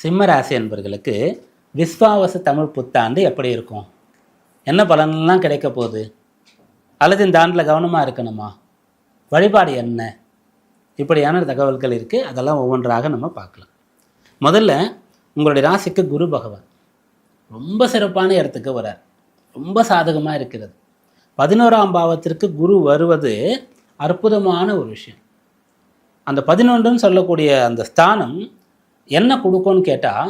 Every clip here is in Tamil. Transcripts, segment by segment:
சிம்ம ராசி என்பர்களுக்கு விஸ்வாவசு தமிழ் புத்தாண்டு எப்படி இருக்கும்? என்ன பலன்லாம் கிடைக்க போகுது? அல்லது இந்த ஆண்டில் கவனமாக இருக்கணுமா? வழிபாடு என்ன? இப்படியான தகவல்கள் இருக்குது. அதெல்லாம் ஒவ்வொன்றாக நம்ம பார்க்கலாம். முதல்ல உங்களுடைய ராசிக்கு குரு பகவான் ரொம்ப சிறப்பான இடத்துக்கு வரார். ரொம்ப சாதகமாக இருக்கிறது. 11ஆம் பாவத்திற்கு குரு வருவது அற்புதமான ஒரு விஷயம். அந்த 11ன்னு சொல்லக்கூடிய அந்த ஸ்தானம் என்ன கொடுக்கும்னு கேட்டால்,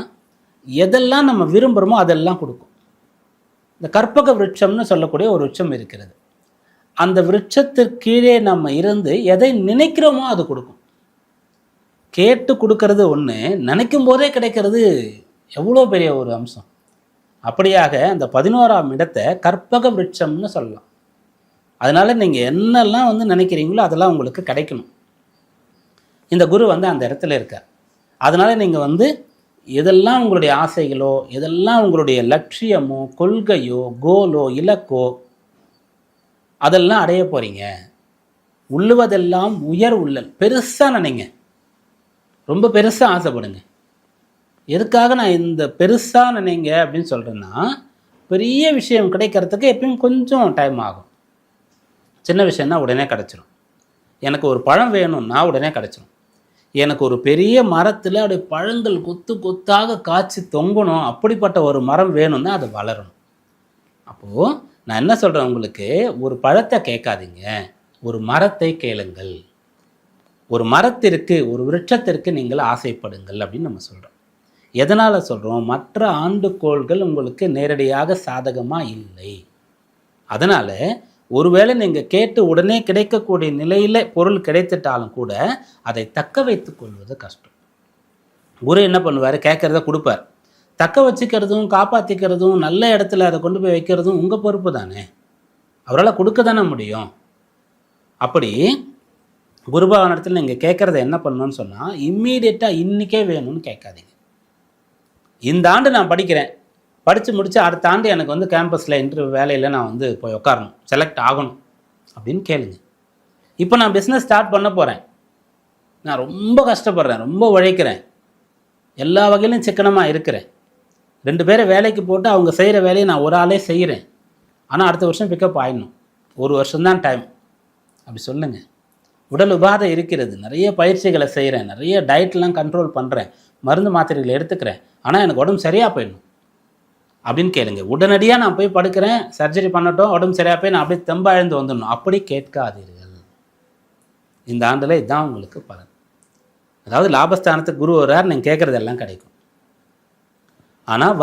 எதெல்லாம் நம்ம விரும்புகிறோமோ அதெல்லாம் கொடுக்கும். இந்த கற்பக விருட்சம்னு சொல்லக்கூடிய ஒரு விருட்சம் இருக்கிறது. அந்த விருட்சத்திற்கு கீழே நம்ம இருந்து எதை நினைக்கிறோமோ அது கொடுக்கும். கேட்டு கொடுக்கறது ஒன்று, நினைக்கும் போதே கிடைக்கிறது எவ்வளோ பெரிய ஒரு அம்சம். அப்படியாக அந்த 11ஆம் இடத்தை கற்பக விருட்சம்னு சொல்லலாம். அதனால் நீங்கள் என்னெல்லாம் நினைக்கிறீங்களோ அதெல்லாம் உங்களுக்கு கிடைக்கணும். இந்த குரு அந்த இடத்துல இருக்கார். அதனால் நீங்கள் எதெல்லாம் உங்களுடைய ஆசைகளோ, எதெல்லாம் உங்களுடைய லட்சியமோ, கொள்கையோ, கோலோ, இலக்கோ அதெல்லாம் அடைய போகிறீங்க. உள்ளுவதெல்லாம் உயர் உள்ளல். பெருசாக நினைங்க, ரொம்ப பெருசாக ஆசைப்படுங்க. எதுக்காக நான் இந்த பெருசாக நினைங்க அப்படின்னு சொல்கிறேன்னா, பெரிய விஷயம் கிடைக்கிறதுக்கு எப்பயும் கொஞ்சம் டைம் ஆகும். சின்ன விஷயம்னா உடனே கிடச்சிரும். எனக்கு ஒரு பழம் வேணும்னா உடனே கிடச்சிரும். எனக்கு ஒரு பெரிய மரத்தில் அப்படியே பழங்கள் கொத்து கொத்தாக காய்ச்சி தொங்கணும், அப்படிப்பட்ட ஒரு மரம் வேணும்னா அது வளரணும். அப்போது நான் என்ன சொல்கிறேன், உங்களுக்கு ஒரு பழத்தை கேட்காதீங்க, ஒரு மரத்தை கேளுங்கள். ஒரு மரத்திற்கு, ஒரு விருட்சத்திற்கு நீங்கள் ஆசைப்படுங்கள் அப்படின்னு நம்ம சொல்கிறோம். எதனால் சொல்கிறோம்? மற்ற ஆண்டுகோள்கள் உங்களுக்கு நேரடியாக சாதகமாக இல்லை. அதனால் ஒருவேளை நீங்கள் கேட்டு உடனே கிடைக்கக்கூடிய நிலையில் பொருள் கிடைத்துட்டாலும் கூட அதை தக்க வைத்து கொள்வது கஷ்டம். குரு என்ன பண்ணுவார்? கேட்குறத கொடுப்பார். தக்க வச்சுக்கிறதும் காப்பாற்றிக்கிறதும் நல்ல இடத்துல அதை கொண்டு போய் வைக்கிறதும் உங்கள் பொறுப்பு தானே. அவரால் கொடுக்க தானே முடியும். அப்படி குருபவனத்தில் நீங்கள் கேட்குறத என்ன பண்ணணும்னு சொன்னால், இம்மீடியட்டாக இன்றைக்கே வேணும்னு கேட்காதீங்க. இந்த ஆண்டு நான் படிக்கிறேன், படித்து முடித்து அடுத்த ஆண்டு எனக்கு கேம்பஸில் இன்டர்வியூ வேலையில் நான் போய் உட்காரணும், செலக்ட் ஆகணும் அப்படின்னு கேளுங்க. இப்போ நான் பிஸ்னஸ் ஸ்டார்ட் பண்ண போகிறேன், நான் ரொம்ப கஷ்டப்படுறேன், ரொம்ப உழைக்கிறேன், எல்லா வகையிலும் சிக்கனமாக இருக்கிறேன், 2 பேரை வேலைக்கு போட்டு அவங்க செய்கிற வேலையை நான் ஒரு ஆளே செய்கிறேன், ஆனால் அடுத்த வருஷம் பிக்கப் ஆகிடணும், 1 வருஷம்தான் டைம் அப்படி சொல்லுங்கள். உடல் உபாதை இருக்கிறது, நிறைய பயிற்சிகளை செய்கிறேன், நிறைய டயட்லாம் கண்ட்ரோல் பண்ணுறேன், மருந்து மாத்திரைகளை எடுத்துக்கிறேன், ஆனால் எனக்கு உடம்பு சரியாக போயிடணும் அப்படின்னு கேளுங்க. உடனடியாக நான் போய் படுக்கிறேன், சர்ஜரி பண்ணட்டும், உடம்பு சரியாக போய் நான் அப்படியே தெம்பாழ்ந்து வந்துடணும் அப்படி கேட்காதீர்கள். இந்த ஆண்டில் இதுதான் உங்களுக்கு பலன். அதாவது லாபஸ்தானத்துக்கு குரு வர்றார், நீங்கள் கேட்குறதெல்லாம் கிடைக்கும். ஆனால்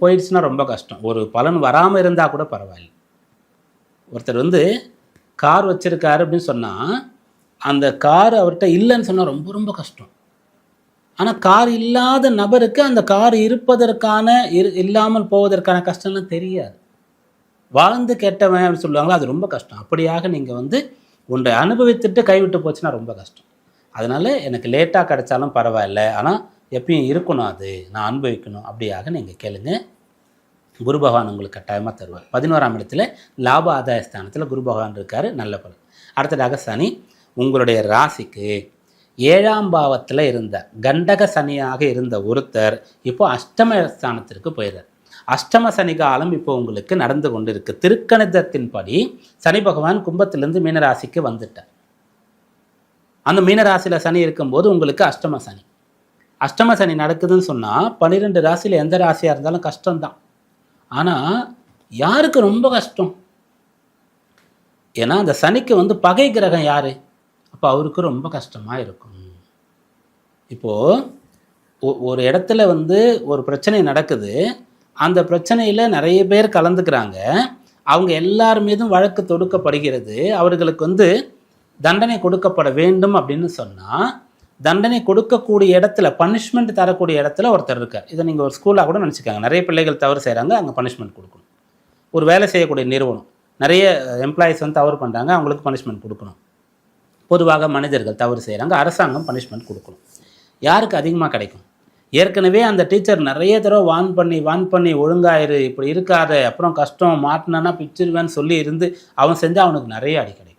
போயிடுச்சுன்னா ரொம்ப கஷ்டம். ஒரு பலன் வராமல் இருந்தால் கூட பரவாயில்லை. ஒருத்தர் கார் வச்சுருக்காரு அப்படின்னு சொன்னால், அந்த கார் அவர்கிட்ட இல்லைன்னு சொன்னால் ரொம்ப ரொம்ப கஷ்டம். ஆனால் கார் இல்லாத நபருக்கு அந்த கார் இருப்பதற்கான இல்லாமல் போவதற்கான கஷ்டம்லாம் தெரியாது. வாழ்ந்து கெட்டவன் அப்படின்னு சொல்லுவாங்களோ, அது ரொம்ப கஷ்டம். அப்படியாக நீங்கள் ஒன்றை அனுபவித்துட்டு கைவிட்டு போச்சுன்னா ரொம்ப கஷ்டம். அதனால் எனக்கு லேட்டாக கிடைச்சாலும் பரவாயில்ல, ஆனால் எப்பயும் இருக்கணும், அது நான் அனுபவிக்கணும் அப்படியாக நீங்கள் கேளுங்க. குரு பகவான் உங்களுக்கு கட்டாயமாக தருவார். 11ஆம் இடத்துல லாப ஆதாய ஸ்தானத்தில் குரு பகவான் இருக்கார், நல்ல பலன். அடுத்ததாக சனி உங்களுடைய ராசிக்கு 7ஆம் பாவத்தில் இருந்த கண்டக சனியாக இருந்த ஒருத்தர் இப்போ அஷ்டம ஸ்தானத்திற்கு போயிடுறார். அஷ்டம சனி காலம் இப்போ உங்களுக்கு நடந்து கொண்டு இருக்கு. திருக்கணிதத்தின்படி சனி பகவான் கும்பத்திலிருந்து மீனராசிக்கு வந்துட்டார். அந்த மீனராசியில் சனி இருக்கும்போது உங்களுக்கு அஷ்டம சனி. அஷ்டம சனி நடக்குதுன்னு சொன்னால் 12 ராசியில் எந்த ராசியாக இருந்தாலும் கஷ்டம்தான். ஆனால் யாருக்கு ரொம்ப கஷ்டம்? ஏன்னா அந்த சனிக்கு பகை கிரகம் யார்? அப்போ அவருக்கு ரொம்ப கஷ்டமாக இருக்கும். இப்போது ஒரு இடத்துல ஒரு பிரச்சனை நடக்குது, அந்த பிரச்சனையில் நிறைய பேர் கலந்துக்கிறாங்க, அவங்க எல்லார் மீதும் வழக்கு தொடுக்கப்படுகிறது, அவர்களுக்கு தண்டனை கொடுக்கப்பட வேண்டும் அப்படின்னு சொன்னால், தண்டனை கொடுக்கக்கூடிய இடத்துல, பனிஷ்மெண்ட் தரக்கூடிய இடத்துல ஒருத்தர் இருக்கார். இதை நீங்கள் ஒரு ஸ்கூலாக கூட நினச்சிக்காங்க. நிறைய பிள்ளைகள் தவறு செய்கிறாங்க, அங்கே பனிஷ்மெண்ட் கொடுக்கணும். ஒரு வேலை செய்யக்கூடிய நிறுவனம், நிறைய எம்ப்ளாயீஸ் தவறு பண்ணுறாங்க, அவங்களுக்கு பனிஷ்மெண்ட் கொடுக்கணும். பொதுவாக மனிதர்கள் தவறு செய்கிறாங்க, அரசாங்கம் பனிஷ்மெண்ட் கொடுக்கணும். யாருக்கு அதிகமாக கிடைக்கும்? ஏற்கனவே அந்த டீச்சர் நிறைய தடவை வான் பண்ணி ஒழுங்காயிரு, இப்படி இருக்காத, அப்புறம் கஷ்டம், மாட்டினா பிச்சிருவேன்னு சொல்லி அவன் செஞ்சால் அவனுக்கு நிறைய அடி கிடைக்கும்.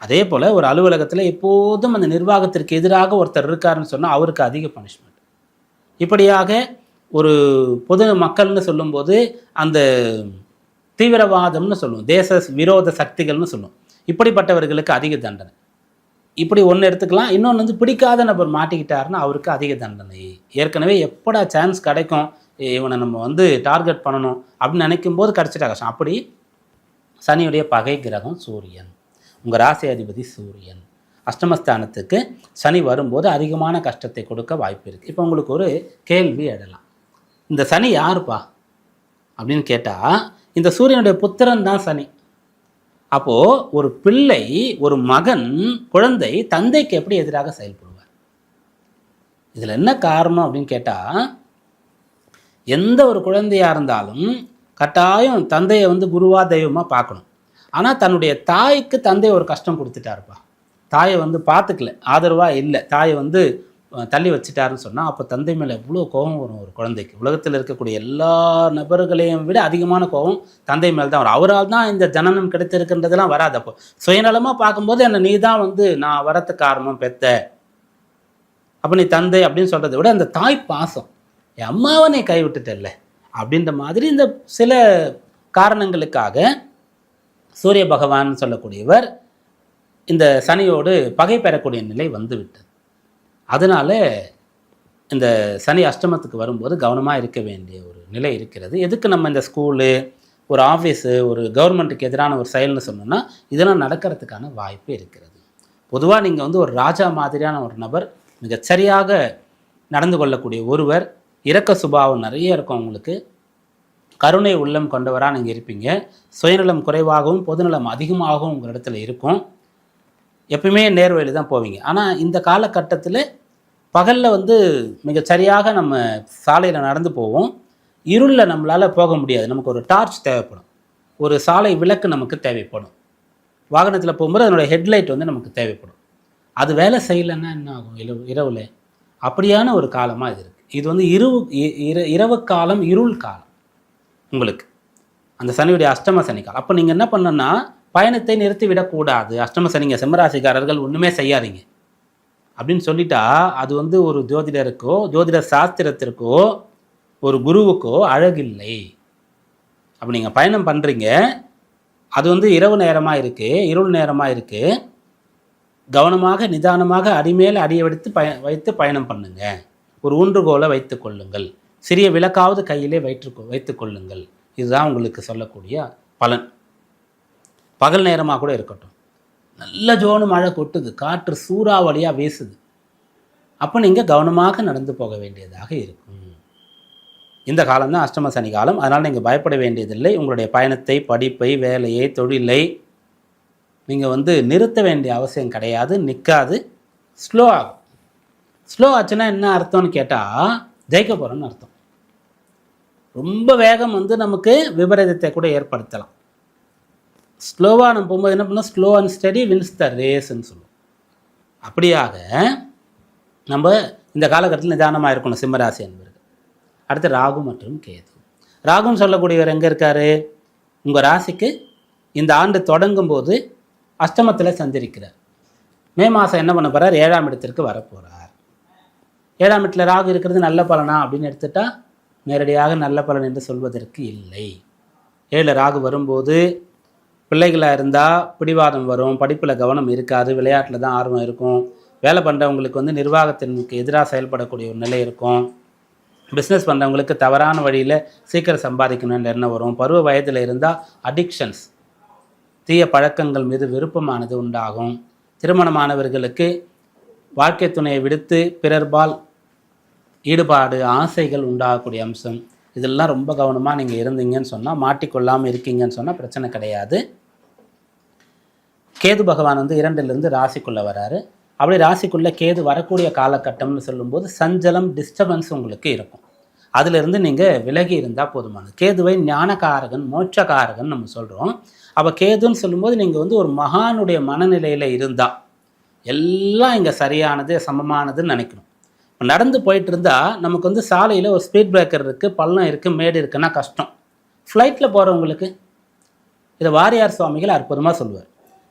அதே போல் ஒரு அலுவலகத்தில் எப்போதும் அந்த நிர்வாகத்திற்கு எதிராக ஒருத்தர் இருக்காருன்னு சொன்னால் அவருக்கு அதிக பனிஷ்மெண்ட். இப்படியாக ஒரு பொது மக்கள்னு சொல்லும்போது அந்த தீவிரவாதம்னு சொல்லுவோம், தேச விரோத சக்திகள்னு சொல்லுவோம். இப்படிப்பட்டவர்களுக்கு அதிக தண்டனை. இப்படி ஒன்று எடுத்துக்கலாம். இன்னொன்று வந்து பிடிக்காத நபர் மாட்டிக்கிட்டாருன்னா அவருக்கு அதிக தண்டனை. ஏற்கனவே எப்படா சான்ஸ் கிடைக்கும், இவனை நம்ம வந்து டார்கெட் பண்ணணும் அப்படின்னு நினைக்கும் போது கிடச்சிட்டா கஷ்டம். அப்படி சனியுடைய பகை கிரகம் சூரியன், உங்கள் ராசி அதிபதி சூரியன். அஷ்டமஸ்தானத்துக்கு சனி வரும்போது அதிகமான கஷ்டத்தை கொடுக்க வாய்ப்பு இருக்குது. இப்போ உங்களுக்கு ஒரு கேள்வி எழலாம், இந்த சனி யாருப்பா அப்படின்னு கேட்டால், இந்த சூரியனுடைய புத்திரன் தான் சனி. அப்போது ஒரு பிள்ளை, ஒரு மகன், குழந்தை தந்தைக்கு எப்படி எதிராக செயல்படுவார்? இதில் என்ன காரணம் அப்படின்னு கேட்டால், எந்த ஒரு குழந்தையாக இருந்தாலும் கட்டாயம் தந்தையை வந்து குருவா தெய்வமாக பார்க்கணும். ஆனால் தன்னுடைய தாய்க்கு தந்தை ஒரு கஷ்டம் கொடுத்துட்டாருப்பா, தாயை வந்து பார்த்துக்கல, ஆதரவாக இல்லை, தாயை வந்து தள்ளி வச்சுட்டாருன்னு சொன்னால், அப்போ தந்தை மேலே எவ்வளோ கோபம் வரும் ஒரு குழந்தைக்கு. உலகத்தில் இருக்கக்கூடிய எல்லா நபர்களையும் விட அதிகமான கோபம் தந்தை மேலே தான் வரும். அவரால் தான் இந்த ஜனனம் கிடைத்திருக்கின்றதெல்லாம் வராது. அப்போ சுயநலமாக பார்க்கும்போது என்னை நீ தான் வந்து நான் வரத்து காரணம் பெத்த, அப்போ நீ தந்தை அப்படின்னு சொல்கிறத விட அந்த தாய் பாசம், என் அம்மாவை நீ கைவிட்டுட்டல்ல அப்படின்ற மாதிரி இந்த சில காரணங்களுக்காக சூரிய பகவான் சொல்லக்கூடியவர் இந்த சனியோடு பகை பெறக்கூடிய நிலை வந்துவிட்டது. அதனால் இந்த சனி அஷ்டமத்துக்கு வரும்போது கவனமாக இருக்க வேண்டிய ஒரு நிலை இருக்கிறது. எதுக்கு நம்ம இந்த ஸ்கூலு, ஒரு ஆஃபீஸு, ஒரு கவர்மெண்ட்டுக்கு எதிரான ஒரு செயல்னு சொன்னோம்னா இதெல்லாம் நடக்கிறதுக்கான வாய்ப்பு இருக்கிறது. பொதுவாக நீங்கள் வந்து ஒரு ராஜா மாதிரியான ஒரு நபர், மிகச்சரியாக நடந்து கொள்ளக்கூடிய ஒருவர், இரக்க சுபாவம் நிறைய இருக்கும் உங்களுக்கு, கருணை உள்ளம் கொண்டவராக நீங்கள் இருப்பீங்க, சுயநலம் குறைவாகவும் பொதுநலம் அதிகமாகவும் உங்கள் இடத்துல இருக்கும், எப்பயுமே நேர்வழியில் தான் போவீங்க. ஆனால் இந்த காலகட்டத்தில் பகலில் வந்து மிகச்சரியாக நம்ம சாலையில் நடந்து போவோம், இருளில் நம்மளால் போக முடியாது, நமக்கு ஒரு டார்ச் தேவைப்படும், ஒரு சாலை விளக்கு நமக்கு தேவைப்படும், வாகனத்தில் போகும்போது அதனுடைய ஹெட்லைட் வந்து நமக்கு தேவைப்படும். அது வேலை செய்யலைன்னா என்ன ஆகும் இரவில்? அப்படியான ஒரு காலமாக இது இருக்குது. இது வந்து இரவு காலம், இருள் காலம் உங்களுக்கு, அந்த சனியுடைய அஷ்டம சனி காலம். அப்போ நீங்கள் என்ன பண்ணணும்னா பயணத்தை நிறுத்தி விடக்கூடாது. அஷ்டம சனிங்க சிம்மராசிக்காரர்கள் ஒன்றுமே செய்யாதீங்க அப்படின்னு சொல்லிட்டா அது வந்து ஒரு ஜோதிடருக்கோ, ஜோதிட சாஸ்திரத்திற்கோ, ஒரு குருவுக்கோ அழகில்லை. அப்போ நீங்கள் பயணம் பண்ணுறீங்க, அது வந்து இரவு நேரமாக இருக்குது, இருள் நேரமாக இருக்குது, கவனமாக நிதானமாக அடிமேல் அடியை வைத்து பயணம் பண்ணுங்க. ஒரு ஊன்றுகோலை வைத்து கொள்ளுங்கள், சிறிய விளக்காவது கையிலே வைத்து கொள்ளுங்கள். இதுதான் உங்களுக்கு சொல்லக்கூடிய பலன். பகல் நேரமாக கூட இருக்கட்டும், நல்ல ஜோனு மழை கொட்டுது, காற்று சூறாவளியாக வீசுது, அப்போ நீங்கள் கவனமாக நடந்து போக வேண்டியதாக இருக்கும். இந்த காலம்தான் அஷ்டம சனி காலம். அதனால் நீங்கள் பயப்பட வேண்டியதில்லை. உங்களுடைய பயணத்தை, படிப்பை, வேலையை, தொழிலை நீங்கள் வந்து நிறுத்த வேண்டிய அவசியம் கிடையாது. நிற்காது, ஸ்லோ ஆகும். ஸ்லோ ஆச்சுன்னா என்ன அர்த்தம்னு கேட்டால் ஜெயிக்க போகிறோன்னு அர்த்தம். ரொம்ப வேகம் வந்து நமக்கு விபரீதத்தை கூட ஏற்படுத்தலாம். ஸ்லோவாக நம்ம போகும்போது என்ன பண்ணோம், slow and steady wins the ரேஸ்ன்னு சொல்லுவோம். அப்படியாக நம்ம இந்த காலகட்டத்தில் நிதானமாக இருக்கணும் சிம்மராசி என்பது. அடுத்து ராகு மற்றும் கேது. ராகுன்னு சொல்லக்கூடியவர் எங்கே இருக்கார்? உங்கள் ராசிக்கு இந்த ஆண்டு தொடங்கும் போது அஷ்டமத்தில் சஞ்சரிக்கிறார். மே மாதம் என்ன பண்ண போகிறார்? 7ஆம் இடத்திற்கு வரப்போகிறார். 7ஆம் இடத்துல ராகு இருக்கிறது நல்ல பலனா அப்படின்னு எடுத்துட்டா நேரடியாக நல்ல பலன் என்று சொல்வதற்கு இல்லை. 7 ராகு வரும்போது பிள்ளைகளாக இருந்தால் பிடிவாதம் வரும், படிப்பில் கவனம் இருக்காது, விளையாட்டில் தான் ஆர்வம் இருக்கும், வேலை பண்ணுறவங்களுக்கு வந்து நிர்வாகத்திற்கு எதிராக செயல்படக்கூடிய ஒரு நிலை இருக்கும், பிஸ்னஸ் பண்ணுறவங்களுக்கு தவறான வழியில் சீக்கிரம் சம்பாதிக்கணும்னு எண்ணம் வரும், பருவ வயதில் இருந்தால் அடிக்ஷன்ஸ், தீய பழக்கங்கள் மீது விருப்பமானது உண்டாகும், திருமணமானவர்களுக்கு வாழ்க்கை துணையை விடுத்து பிறர்பால் ஈடுபாடு, ஆசைகள் உண்டாகக்கூடிய அம்சம். இதெல்லாம் ரொம்ப கவனமாக நீங்கள் இருந்தீங்கன்னு சொன்னால், மாட்டிக்கொள்ளாமல் இருக்கீங்கன்னு சொன்னால் பிரச்சனை கிடையாது. கேது பகவான் வந்து 2லிருந்து ராசிக்குள்ளே வராரு. அப்படி ராசிக்குள்ளே கேது வரக்கூடிய காலகட்டம்னு சொல்லும்போது சஞ்சலம், டிஸ்டர்பன்ஸ் உங்களுக்கு இருக்கும். அதிலிருந்து நீங்கள் விலகி இருந்தால் போதுமானது. கேதுவை ஞானகாரகன், மோட்சகாரகன் நம்ம சொல்கிறோம். அப்போ கேதுன்னு சொல்லும்போது நீங்கள் வந்து ஒரு மகானுடைய மனநிலையில் இருந்தால் எல்லாம் இங்கே சரியானது, சமமானதுன்னு நினைக்கணும். நடந்து போயிட்டு இருந்தால் நமக்கு வந்து சாலையில் ஒரு ஸ்பீட் பிரேக்கர் இருக்குது, பள்ளம் இருக்குது, மேடு இருக்குன்னா கஷ்டம். ஃப்ளைட்டில் போகிறவங்களுக்கு இதை வாரியார் சுவாமிகள் அற்புதமாக சொல்லுவார்.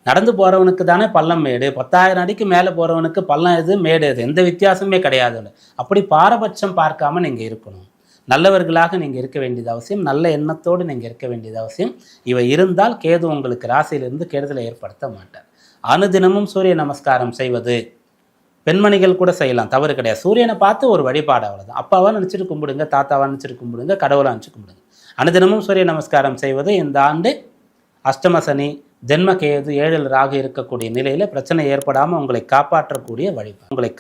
நடந்து போகிறவனுக்கு தானே பள்ளம் மேடு, 10,000 அடிக்கு மேலே போகிறவனுக்கு பள்ளம் எது மேடு எது, எந்த வித்தியாசமே கிடையாது. அப்படி பாரபட்சம் பார்க்காம நீங்கள் இருக்கணும். நல்லவர்களாக நீங்கள் இருக்க வேண்டியது அவசியம். நல்ல எண்ணத்தோடு நீங்கள் இருக்க வேண்டியது அவசியம். இவை இருந்தால் கேது உங்களுக்கு ராசியிலிருந்து கெடுதலை ஏற்படுத்த மாட்டார். அனுதினமும் சூரிய நமஸ்காரம் செய்வது பெண்மணிகள் கூட செய்யலாம், தவறு கிடையாது. சூரியனை பார்த்து ஒரு வழிபாடு, அவ்வளோதான். அப்பாவா நினச்சிட்டு கும்பிடுங்க, தாத்தாவா நினச்சிட்டு கும்பிடுங்க, கடவுளை நினச்சி கும்பிடுங்க. அனுதினமும் சூரிய நமஸ்காரம் செய்வது இந்த ஆண்டு அஷ்டம சனி, ஜென்ம கேது, 7 ராகு இருக்கக்கூடிய நிலையில் பிரச்சனை ஏற்படாமல் உங்களை காப்பாற்றக்கூடிய வழிபாடு. உங்களை